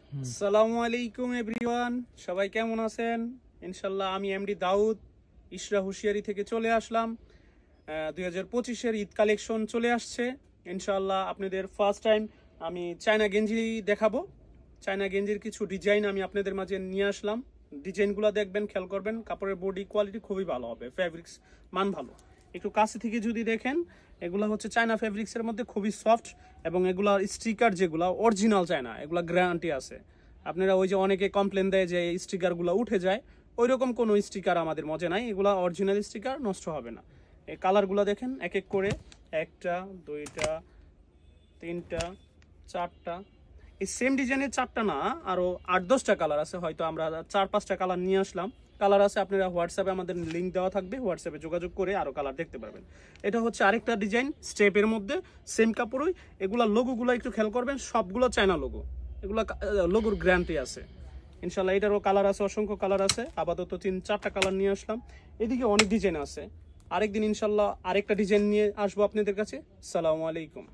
আসসালামু আলাইকুম এভরিওয়ান, সবাই কেমন আছেন? ইনশাল্লাহ আমি এমডি দাউদ ইশরা হুশিয়ারি থেকে চলে আসলাম। 2025-এর ঈদ কালেকশন চলে আসছে ইনশাল্লাহ। আপনাদের ফার্স্ট টাইম আমি চায়না গেঞ্জি দেখাবো। চায়না গেঞ্জির কিছু ডিজাইন আমি আপনাদের মাঝে নিয়ে আসলাম। ডিজাইনগুলো দেখবেন, খেয়াল করবেন, কাপড়ের বডি কোয়ালিটি খুবই ভালো হবে, ফ্যাব্রিক্স মান ভালো। একটু কাছে থেকে যদি দেখেন, এগুলো হচ্ছে চায়না ফ্যাব্রিক্সের মধ্যে খুবই সফট, এবং এগুলার স্টিকার যেগুলো অরিজিনাল চায়না, এগুলো গ্যারান্টি আছে। আপনারা ওই যে অনেকে কমপ্লেন দেয় যে এই স্টিকারগুলো উঠে যায়, ওই রকম কোনো স্টিকার আমাদের মজা নাই, এগুলো অরিজিনাল স্টিকার, নষ্ট হবে না। এই কালারগুলো দেখেন এক এক করে, একটা, দুইটা, তিনটা, চারটা। এই সেম ডিজাইনের চারটা না, আরও 8-10টা কালার আছে, হয়তো আমরা 4-5টা কালার নিয়ে আসলাম। কালার আছে, আপনারা হোয়াটসঅ্যাপে আমাদের লিঙ্ক দেওয়া থাকবে, হোয়াটসঅ্যাপে যোগাযোগ করে আরও কালার দেখতে পারবেন। এটা হচ্ছে আরেকটা ডিজাইন স্টেপের মধ্যে, সেম কাপড়ই। এগুলা লোগোগুলো একটু খেয়াল করবেন, সবগুলো চায়না লোগো, এগুলো লোগোর গ্যারান্টি আছে ইনশাল্লাহ। এটারও কালার আছে, অসংখ্য কালার আছে। আপাতত 3-4টা কালার নিয়ে আসলাম। এদিকে অনেক ডিজাইন আছে, আরেকদিন ইনশাল্লাহ আরেকটা ডিজাইন নিয়ে আসবো আপনাদের কাছে। আসসালামু আলাইকুম।